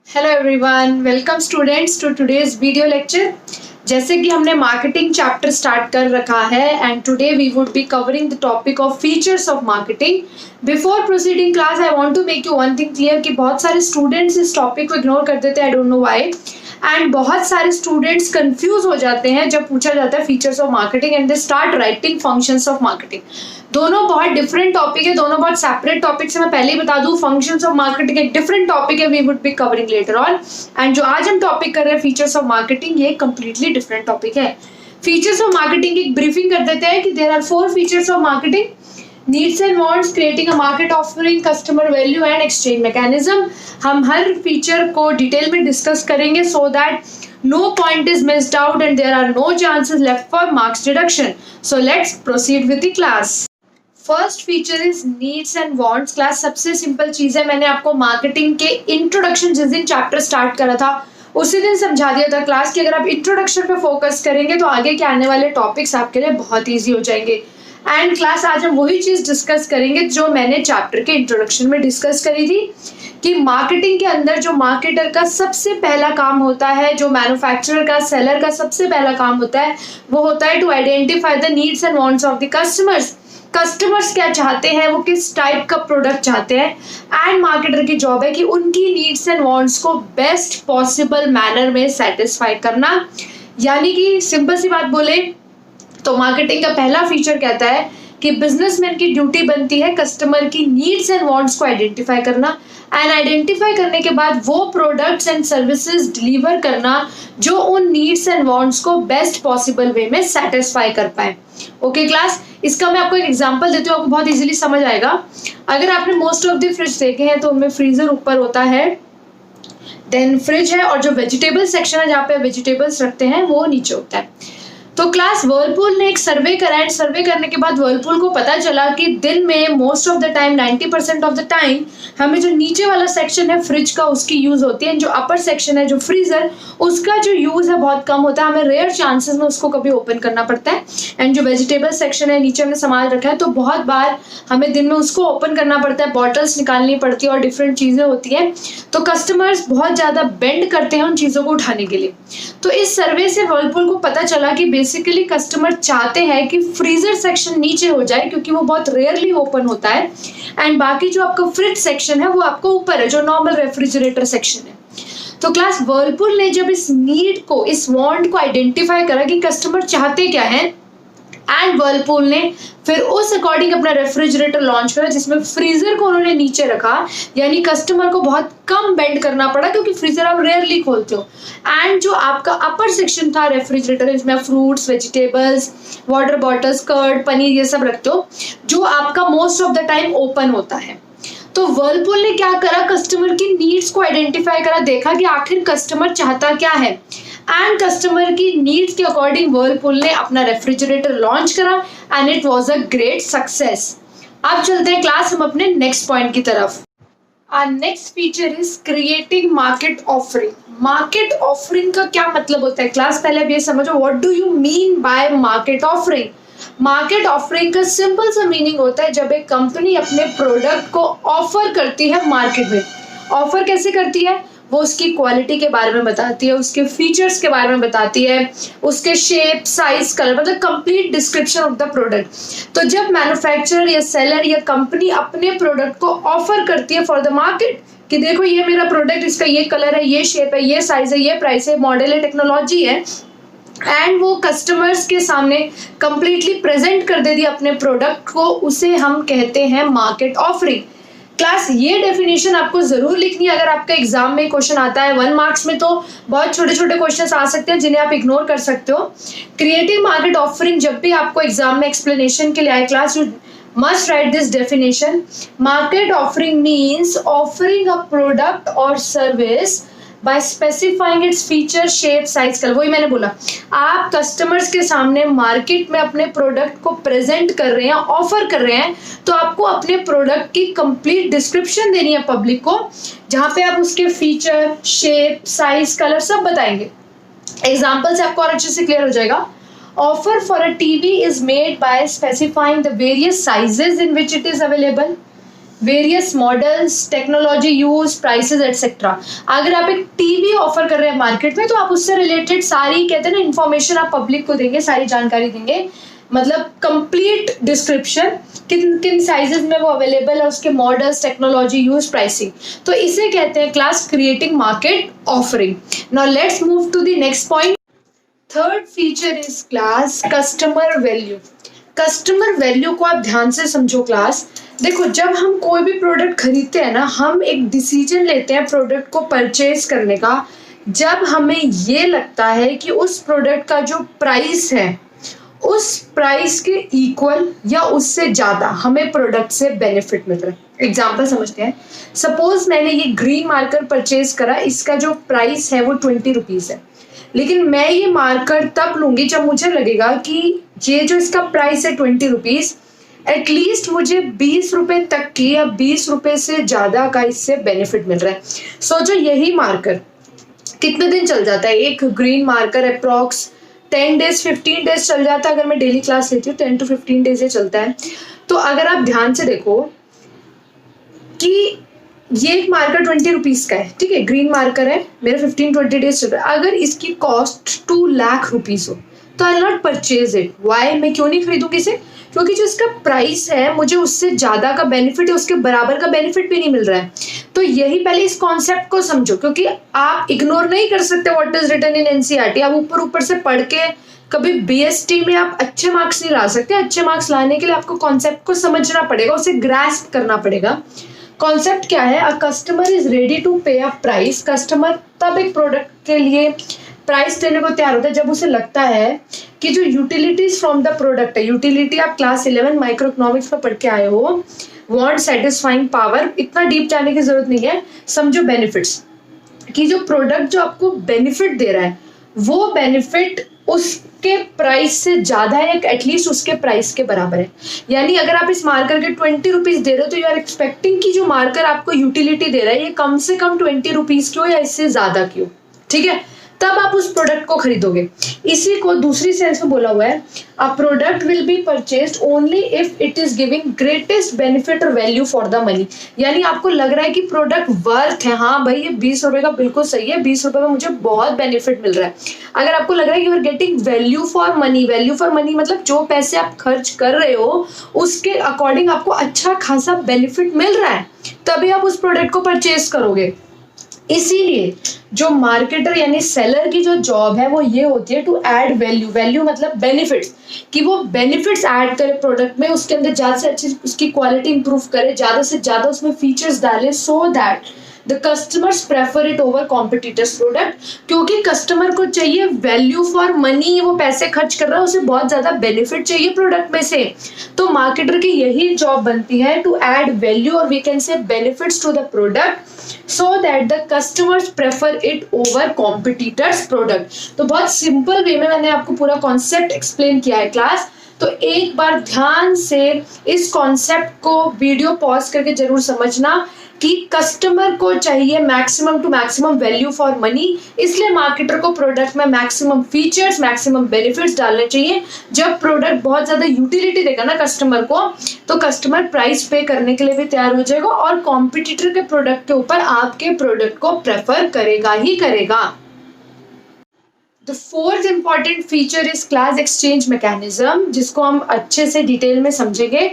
Hello everyone, welcome students to today's video lecture. जैसे कि हमने मार्केटिंग चैप्टर स्टार्ट कर रखा है and today we would be covering the topic of features of marketing. Before proceeding class I want to make you one thing clear कि बहुत सारे students इस टॉपिक को इग्नोर कर देते हैं, I don't know why, and बहुत सारे स्टूडेंट्स कंफ्यूज हो जाते हैं जब पूछा जाता है features of marketing and they start writing functions of marketing. दोनों बहुत डिफरेंट टॉपिक है, दोनों बहुत सेपरेट टॉपिक्स है। मैं पहले ही बता दूं, फंक्शंस ऑफ मार्केटिंग एक डिफरेंट टॉपिक है, we would be covering later on, and जो आज हम टॉपिक कर रहे हैं फीचर्स ऑफ मार्केटिंग, ये कंप्लीटली डिफरेंट टॉपिक है। फीचर्स ऑफ मार्केटिंग की एक ब्रीफिंग कर देते हैं कि there are 4 features of marketing: needs and wants, creating a market offering, customer value and exchange mechanism. हम हर फीचर को डिटेल में डिस्कस करेंगे so that no point is missed out and there are no chances left for marks deduction. So let's proceed with the class. First feature is needs and wants. class सबसे simple चीज है, मैंने आपको marketing के introduction जिस दिन chapter start करा था उसी दिन समझा दिया था क्लास कि अगर आप इंट्रोडक्शन पे फोकस करेंगे तो आगे के आने वाले टॉपिक्स आपके लिए बहुत ईजी हो जाएंगे। एंड क्लास आज हम वही चीज डिस्कस करेंगे जो मैंने चैप्टर के इंट्रोडक्शन में डिस्कस करी थी कि मार्केटिंग के अंदर जो मार्केटर का सबसे पहला काम होता है, जो मैन्युफैक्चरर का, सेलर का सबसे पहला काम होता है, वो होता है to identify the needs and wants of the customers. Customers क्या चाहते हैं, वो किस टाइप का प्रोडक्ट चाहते हैं, एंड मार्केटर की जॉब है कि उनकी नीड्स एंड वांट्स को बेस्ट पॉसिबल मैनर में सेटिस्फाई करना। यानी कि सिंपल सी बात बोले तो मार्केटिंग का पहला फीचर कहता है कि बिजनेसमैन की ड्यूटी बनती है कस्टमर की नीड्स एंड वांट्स को आइडेंटिफाई करना, एंड आइडेंटिफाई करने के बाद वो प्रोडक्ट्स एंड सर्विसेज डिलीवर करना जो उन नीड्स एंड वांट्स को बेस्ट पॉसिबल वे में सेटिस्फाई कर पाए। ओके क्लास, इसका मैं आपको एक एग्जांपल देती हूँ, आपको बहुत इजीली समझ आएगा। अगर आपने मोस्ट ऑफ द फ्रिज देखे हैं तो उनमें फ्रीजर ऊपर होता है, देन फ्रिज है, और जो वेजिटेबल सेक्शन है जहाँ पे वेजिटेबल्स रखते हैं वो नीचे होता है। तो क्लास वर्लपूल ने एक सर्वे करा एंड सर्वे करने के बाद वर्लपूल को पता चला कि दिन में most of the time 90% of the time हमें जो नीचे वाला सेक्शन है फ्रिज का उसकी यूज होती है, जो अपर सेक्शन है जो फ्रीजर उसका जो यूज है बहुत कम होता है, हमें रेयर चांसेस में उसको कभी ओपन करना पड़ता है। एंड जो वेजिटेबल सेक्शन है नीचे हमने सामान रखा है तो बहुत बार हमें दिन में उसको ओपन करना पड़ता है, बॉटल्स निकालनी पड़ती है और डिफरेंट चीजें होती है, तो कस्टमर्स बहुत ज्यादा बेंड करते हैं उन चीजों को उठाने के लिए। तो इस सर्वे से वर्लपूल को पता चला कि बेसिकली कस्टमर चाहते हैं कि फ्रीजर सेक्शन नीचे हो जाए क्योंकि वो बहुत रेयरली ओपन होता है, एंड बाकी जो आपका फ्रिज सेक्शन है वो आपको ऊपर है जो नॉर्मल रेफ्रिजरेटर सेक्शन है। तो क्लास वर्लपूल ने जब इस नीड को, इस वांट को आइडेंटिफाई करा कि कस्टमर चाहते क्या है, एंड वर्लपूल ने फिर उस अकॉर्डिंग अपना रेफ्रिजरेटर लॉन्च करा जिसमें फ्रीजर को उन्होंने नीचे रखा, यानी कस्टमर को बहुत कम बेंड करना पड़ा क्योंकि फ्रीजर आप रेयरली खोलते हो। एंड जो आपका अपर सेक्शन था रेफ्रिजरेटर, इसमें आप fruits, vegetables, water bottles, curd, paneer ये सब रखते हो, जो आपका most of the time open होता है। तो वर्लपूल ने क्या करा, कस्टमर की नीड्स को आइडेंटिफाई करा, देखा कि आखिर कस्टमर चाहता क्या है, एंड कस्टमर की नीड्स के अकॉर्डिंग वर्लपूल ने अपना रेफ्रिजरेटर लॉन्च करा and it was a great success. अब चलते हैं क्लास हम अपने नेक्स्ट पॉइंट की तरफ। Our next feature is creating market offering. Market offering का क्या मतलब होता है क्लास, पहले अब ये समझो what do you mean by market offering. Market offering का सिंपल सा मीनिंग होता है जब एक कंपनी अपने प्रोडक्ट को ऑफर करती है मार्केट में। ऑफर कैसे करती है, वो उसकी क्वालिटी के बारे में बताती है, उसके फीचर्स के बारे में बताती है, उसके शेप, साइज, कलर, मतलब complete description of the product. तो जब मैन्युफैक्चरर या सेलर या कंपनी अपने प्रोडक्ट को ऑफर करती है फॉर द मार्केट कि देखो ये मेरा प्रोडक्ट, इसका ये कलर है, ये शेप है, ये साइज है, ये प्राइस है, मॉडल है, टेक्नोलॉजी है, एंड वो कस्टमर्स के सामने कंप्लीटली प्रेजेंट कर देती अपने प्रोडक्ट को, उसे हम कहते हैं मार्केट ऑफरिंग। क्लास ये डेफिनेशन आपको जरूर लिखनी है, अगर आपका एग्जाम में क्वेश्चन आता है 1 मार्क्स में तो बहुत छोटे छोटे क्वेश्चंस आ सकते हैं जिन्हें आप इग्नोर कर सकते हो। क्रिएटिव मार्केट ऑफरिंग जब भी आपको एग्जाम में एक्सप्लेनेशन के लिए आए class, you must write this definition. Market offering means offering a product or service by specifying its feature, shape, size, color. वही मैंने बोला, आप कस्टमर्स के सामने मार्केट में अपने प्रोडक्ट को प्रेजेंट कर रहे हैं, ऑफर कर रहे हैं, तो आपको अपने प्रोडक्ट की कंप्लीट डिस्क्रिप्शन देनी है पब्लिक को, जहाँ पे आप उसके फीचर, शेप, साइज, कलर सब बताएंगे। एग्जाम्पल से आपको और अच्छे से क्लियर हो जाएगा। Offer for a TV is made by specifying the various sizes in which it is available. Various models, technology use, prices etcetera. अगर आप एक टीवी ऑफर कर रहे हैं मार्केट में तो आप उससे रिलेटेड सारी कहते हैं ना इन्फॉर्मेशन आप पब्लिक को देंगे, सारी जानकारी देंगे, मतलब कंप्लीट डिस्क्रिप्शन, किन किन साइजेस में वो अवेलेबल है, उसके मॉडल्स, टेक्नोलॉजी यूज, प्राइसिंग। तो इसे कहते हैं class creating market offering. Now let's move to the next point. Third feature is class customer value. Customer value को आप ध्यान से समझो क्लास। देखो, जब हम कोई भी प्रोडक्ट खरीदते हैं ना, हम एक डिसीजन लेते हैं प्रोडक्ट को परचेज करने का जब हमें ये लगता है कि उस प्रोडक्ट का जो प्राइस है उस प्राइस के इक्वल या उससे ज्यादा हमें प्रोडक्ट से बेनिफिट मिल रहा है। एग्जाम्पल समझते हैं। सपोज मैंने ये ग्रीन मार्कर परचेज करा, इसका जो प्राइस है वो 20 रुपीज है, लेकिन मैं ये मार्कर तब लूंगी जब मुझे लगेगा कि ये जो इसका प्राइस है 20 रुपीज, एटलीस्ट मुझे 20 रुपए तक की या 20 रुपए से ज्यादा का इससे बेनिफिट मिल रहा है। सोचो यही मार्कर कितने दिन चल जाता है? एक green marker approx 10 days 15 days चल जाता है। अगर मैं डेली क्लास लेती हूँ 10 to 15 डेज ये चलता है। तो अगर आप ध्यान से देखो कि ये एक मार्कर 20 रुपीज का है, ठीक है, ग्रीन मार्कर है, मेरा 15-20 डेज चल रहा है। अगर इसकी कॉस्ट 2 लाख रुपीज हो तो आई नॉट परचेज इट। वाई? मैं क्यों नहीं खरीदूंगी इसे? क्योंकि जो इसका प्राइस है मुझे उससे ज्यादा का बेनिफिट है, उसके बराबर का बेनिफिट भी नहीं मिल रहा है। तो यही पहले इस कॉन्सेप्ट को समझो, क्योंकि आप इग्नोर नहीं कर सकते what is written in NCERT. आप ऊपर ऊपर से पढ़ के कभी बीएसटी में आप अच्छे मार्क्स नहीं ला सकते। अच्छे मार्क्स लाने के लिए आपको कॉन्सेप्ट को समझना पड़ेगा, उसे ग्रास्प करना पड़ेगा। कॉन्सेप्ट क्या है? A customer is ready to pay a price. Customer तब एक प्रोडक्ट के लिए प्राइस देने को तैयार होता है जब उसे लगता है कि जो यूटिलिटीज फ्रॉम द प्रोडक्ट है, यूटिलिटी आप क्लास 11 माइक्रो इकोनॉमिक्स में पढ़ के आए हो, वांट, सेटिस्फाइंग, पावर, इतना डीप जाने की जरूरत नहीं है। समझो बेनिफिट्स, कि जो प्रोडक्ट जो आपको बेनिफिट दे रहा है वो बेनिफिट उसके प्राइस से ज्यादा है, एटलीस्ट उसके प्राइस के बराबर है। यानी अगर आप इस मार्कर के 20 रुपीज दे रहे हो तो यू आर एक्सपेक्टिंग कि जो मार्कर आपको यूटिलिटी दे रहा है ये कम से कम 20 रुपीज की हो या इससे ज्यादा की हो, ठीक है, तब आप उस प्रोडक्ट को खरीदोगे। इसी को दूसरी सेंस में बोला हुआ है, a product will be purchased only if it is giving greatest benefit और वैल्यू फॉर द मनी। यानी आपको लग रहा है कि प्रोडक्ट वर्थ है, हाँ भाई ये 20 रुपए का बिल्कुल सही है, 20 रुपए में मुझे बहुत बेनिफिट मिल रहा है। अगर आपको लग रहा है कि you are getting value for money, value for money मतलब जो पैसे आप खर्च कर रहे हो उसके अकॉर्डिंग आपको अच्छा खासा बेनिफिट मिल रहा है, तभी आप उस प्रोडक्ट को परचेज करोगे। इसीलिए जो मार्केटर यानी सेलर की जो जॉब है वो ये होती है टू ऐड वैल्यू। वैल्यू मतलब बेनिफिट्स, कि वो बेनिफिट्स ऐड करे प्रोडक्ट में, उसके अंदर ज्यादा से अच्छी उसकी क्वालिटी इंप्रूव करे, ज्यादा से ज्यादा उसमें फीचर्स डाले, सो that the customers prefer it over competitors product. क्योंकि कस्टमर को चाहिए वैल्यू फॉर मनी, वो पैसे खर्च कर रहा है, उसे बहुत ज्यादा बेनिफिट चाहिए प्रोडक्ट में से। तो मार्केटर की यही जॉब बनती है टू ऐड वैल्यू और we can say benefits to the product so that the customers prefer it over competitors product. तो बहुत सिंपल वे में मैंने आपको पूरा कॉन्सेप्ट एक्सप्लेन किया है क्लास। तो एक बार ध्यान से इस कॉन्सेप्ट को वीडियो पॉज करके जरूर समझना कि कस्टमर को चाहिए maximum to maximum value for money, इसलिए मार्केटर को प्रोडक्ट में मैक्सिमम फीचर्स, मैक्सिमम बेनिफिट्स डालने चाहिए। जब प्रोडक्ट बहुत ज्यादा यूटिलिटी देगा ना कस्टमर को, तो कस्टमर प्राइस पे करने के लिए भी तैयार हो जाएगा और कॉम्पिटिटर के प्रोडक्ट के ऊपर आपके प्रोडक्ट को प्रेफर करेगा ही करेगा। The fourth important feature is class exchange mechanism, जिसको हम अच्छे से डिटेल में समझेंगे।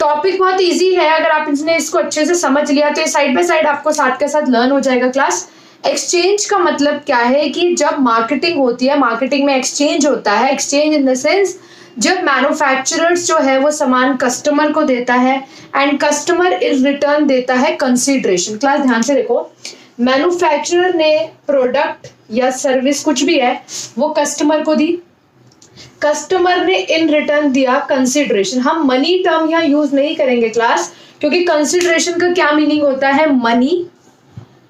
टॉपिक बहुत इजी है, अगर आप इसको अच्छे से समझ लिया तो ये साइड बाय साइड आपको साथ के साथ लर्न हो जाएगा क्लास। एक्सचेंज का मतलब क्या है कि जब मार्केटिंग होती है, मार्केटिंग में एक्सचेंज होता है। एक्सचेंज इन द सेंस जब मैन्युफैक्चरर्स जो है वो सामान कस्टमर को देता है एंड कस्टमर इज रिटर्न देता है कंसीडरेशन। क्लास ध्यान से देखो, मैन्युफैक्चरर ने प्रोडक्ट या सर्विस कुछ भी है वो कस्टमर को दी, कस्टमर ने इन रिटर्न दिया कंसिडरेशन। हम मनी टर्म यहाँ यूज नहीं करेंगे क्लास, क्योंकि कंसिडरेशन का क्या मीनिंग होता है? मनी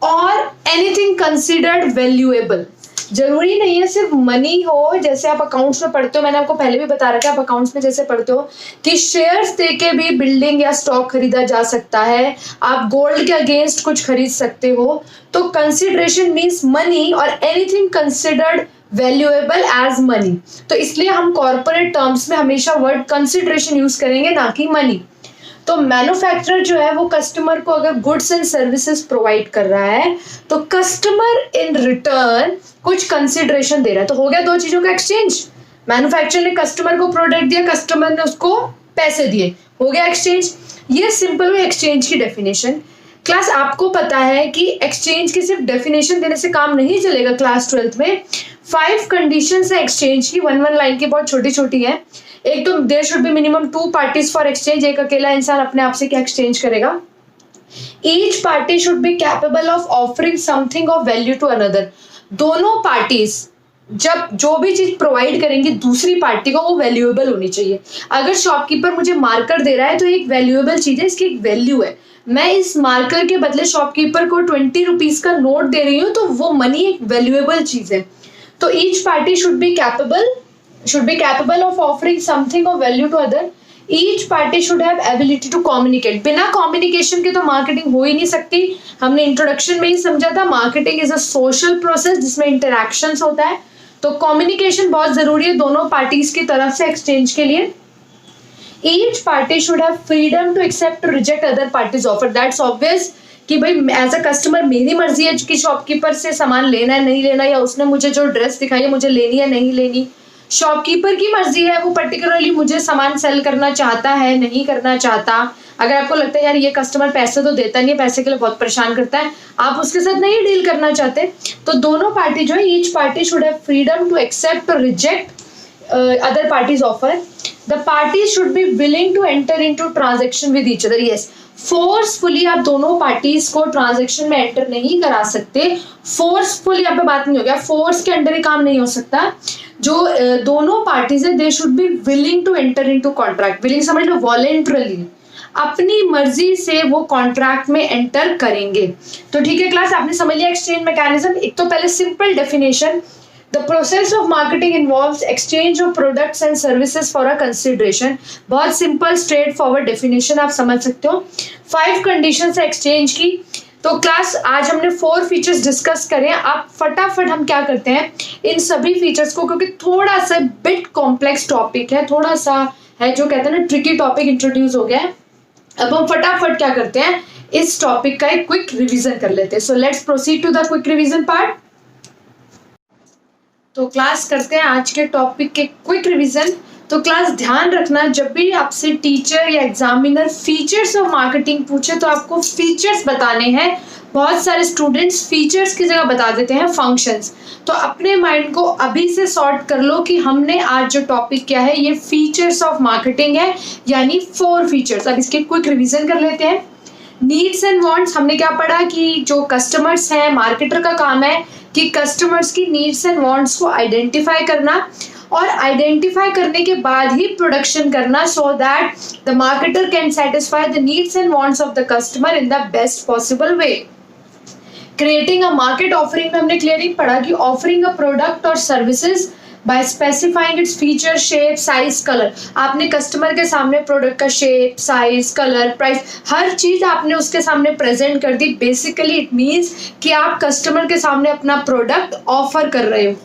और एनीथिंग कंसिडर्ड वैल्यूएबल। जरूरी नहीं है सिर्फ मनी हो, जैसे आप अकाउंट्स में पढ़ते हो, मैंने आपको पहले भी बता रखा है, आप अकाउंट्स में जैसे पढ़ते हो कि शेयर्स देके भी बिल्डिंग या स्टॉक खरीदा जा सकता है, आप गोल्ड के अगेंस्ट कुछ खरीद सकते हो। तो कंसिडरेशन मीन्स मनी और anything considered valuable as money. तो इसलिए हम कॉर्पोरेट टर्म्स में हमेशा वर्ड कंसिडरेशन यूज करेंगे, ना कि मनी। तो मैन्युफैक्चरर जो है वो कस्टमर को अगर गुड्स एंड सर्विसेज प्रोवाइड कर रहा है तो कस्टमर इन रिटर्न कुछ कंसिडरेशन दे रहा है। तो हो गया दो चीजों का एक्सचेंज। मैन्युफैक्चरर ने कस्टमर को प्रोडक्ट दिया, कस्टमर ने उसको पैसे दिए, हो गया एक्सचेंज। ये सिंपल हुई एक्सचेंज की डेफिनेशन। क्लास आपको पता है कि एक्सचेंज की सिर्फ डेफिनेशन देने से काम नहीं चलेगा। क्लास 12th में 5 कंडीशंस है एक्सचेंज की, 1 लाइन की, बहुत छोटी छोटी है। एक तो there should be minimum 2 parties for exchange, एक अकेला इंसान अपने आप से क्या एक्सचेंज करेगा। Each party should be capable of offering something of value to another. दोनों पार्टीज जब जो भी चीज प्रोवाइड करेंगी दूसरी पार्टी को वो वैल्यूएबल होनी चाहिए। अगर शॉपकीपर मुझे मार्कर दे रहा है तो एक वैल्यूएबल चीज है, इसकी एक वैल्यू है। मैं इस मार्कर के बदले शॉपकीपर को 20 रुपीज का नोट दे रही हूँ तो वो मनी एक वैल्यूएबल चीज है। तो each party should be capable of offering something of value to other. Each party should have ability to communicate. बिना कम्युनिकेशन के तो मार्केटिंग हो ही नहीं सकती। हमने इंट्रोडक्शन में ही समझा था marketing is a social process जिसमें इंटरैक्शंस होता है। तो कम्युनिकेशन बहुत जरूरी है दोनों पार्टीज की तरफ से एक्सचेंज के लिए। Each party should have freedom to accept to reject other parties offer. That's obvious कि भाई एज अ कस्टमर मेरी मर्जी है कि शॉपकीपर से सामान लेना है नहीं लेना, या उसने मुझे जो ड्रेस दिखाई है मुझे लेनी है नहीं लेनी। शॉपकीपर की मर्जी है, वो पर्टिकुलरली मुझे सामान सेल करना चाहता है नहीं करना चाहता। अगर आपको लगता है यार ये कस्टमर पैसे तो देता नहीं है, पैसे के लिए बहुत परेशान करता है, आप उसके साथ नहीं डील करना चाहते, तो दोनों पार्टी जो है each party should have freedom to accept और reject other parties offer. The party should be willing to enter into transaction with each other. Yes, forcefully आप दोनों पार्टीज को ट्रांजैक्शन में एंटर नहीं करा सकते। फोर्सफुल यहाँ पे बात नहीं हो गया, फोर्स के अंडर ही काम नहीं हो सकता। जो दोनों पार्टीज है they should be willing to enter into contract. Willing समझ लो वॉलेंटरली, अपनी मर्जी से वो कॉन्ट्रैक्ट में एंटर करेंगे। तो ठीक है क्लास, आपने समझ लिया एक्सचेंज मैकेनिज्म। एक तो पहले simple definition, the process of marketing involves exchange of products and services for a consideration. बहुत सिंपल स्ट्रेट फॉरवर्ड डेफिनेशन, आप समझ सकते हो। 5 कंडीशंस है एक्सचेंज की। तो क्लास आज हमने 4 फीचर्स डिस्कस करे। आप फटाफट हम क्या करते हैं इन सभी फीचर्स को, क्योंकि थोड़ा सा बिट कॉम्प्लेक्स टॉपिक है, थोड़ा सा है जो कहते हैं ना ट्रिकी टॉपिक इंट्रोड्यूस हो गया है। अब हम फटाफट क्या करते हैं इस टॉपिक का एक क्विक रिवीजन कर लेते हैं। So let's proceed to the quick revision part. तो क्लास करते हैं आज के टॉपिक के क्विक रिवीजन। तो क्लास ध्यान रखना, जब भी आपसे टीचर या एग्जामिनर फीचर्स ऑफ मार्केटिंग पूछे तो आपको फीचर्स बताने हैं। बहुत सारे स्टूडेंट्स फीचर्स की जगह बता देते हैं फंक्शंस। तो अपने माइंड को अभी से सॉर्ट कर लो कि हमने आज जो टॉपिक किया है ये फीचर्स ऑफ मार्केटिंग है, यानी 4 फीचर्स। अब इसके क्विक रिवीजन कर लेते हैं। नीड्स एंड वांट्स, हमने क्या पढ़ा कि जो कस्टमर्स हैं, मार्केटर का काम है कि कस्टमर्स की नीड्स एंड वांट्स को आइडेंटिफाई करना, और आइडेंटिफाई करने के बाद ही प्रोडक्शन करना, सो that the marketer can satisfy the needs and wants of the customer in the best possible way. Creating a market offering में हमने क्लियरली पढ़ा कि ऑफरिंग अ प्रोडक्ट और services by specifying its feature, shape, size, colour. आपने customer के सामने product का shape, size, colour, price, हर चीज आपने उसके सामने प्रेजेंट कर दी। बेसिकली इट मीन्स कि आप कस्टमर के सामने अपना प्रोडक्ट ऑफर कर रहे हो।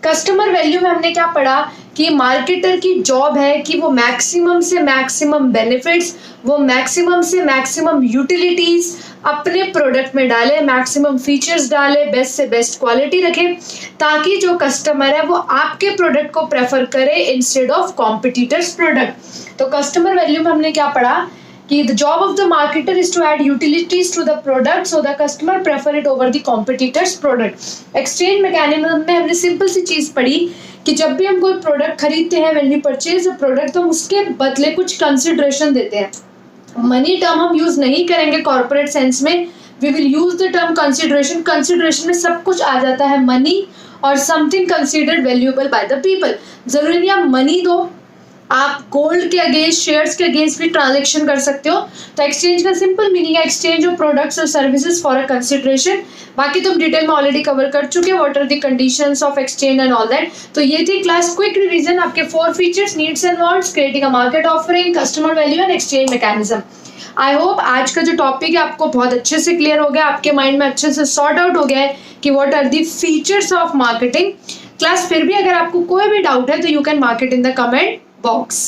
कस्टमर वैल्यू में हमने क्या पढ़ा कि मार्केटर की जॉब है कि वो मैक्सिमम से मैक्सिमम बेनिफिट्स, वो मैक्सिमम से मैक्सिमम यूटिलिटीज अपने प्रोडक्ट में डाले, मैक्सिमम फीचर्स डाले, बेस्ट से बेस्ट क्वालिटी रखे, ताकि जो कस्टमर है वो आपके प्रोडक्ट को प्रेफर करे इंस्टेड ऑफ कॉम्पिटिटर्स प्रोडक्ट। तो कस्टमर वैल्यू में हमने क्या पढ़ा कि the job of the marketer is to add utilities to the product so the customer prefer it over the competitors product. Exchange mechanism में हमने सिंपल सी चीज पढ़ी कि जब भी हम कोई प्रोडक्ट खरीदते हैं, when we purchase a product, तो हम उसके बदले कुछ कंसिडरेशन देते हैं। मनी टर्म हम यूज नहीं करेंगे कॉर्पोरेट सेंस में, we will use the term consideration. Consideration में सब कुछ आ जाता है, मनी और something considered valuable by the people. जरूरी नहीं आप मनी दो, आप गोल्ड के अगेंस्ट, शेयर्स के अगेंस्ट भी ट्रांजैक्शन कर सकते हो। तो एक्सचेंज का सिंपल मीनिंग है एक्सचेंज ऑफ प्रोडक्ट्स और सर्विसेज फॉर अ कंसिडरेशन। बाकी तुम डिटेल में ऑलरेडी कवर कर चुके हो, what are the conditions of exchange and all that. तो ये थी क्लास क्विक रिवीजन, आपके 4 features, needs and wants, creating a market offering, customer value and exchange mechanism. I hope आज का जो टॉपिक है आपको बहुत अच्छे से क्लियर हो गया, आपके माइंड में अच्छे से सॉर्ट आउट हो गया है कि what are the features of marketing. Class फिर भी अगर आपको कोई भी डाउट है तो you can mark it in the comment box.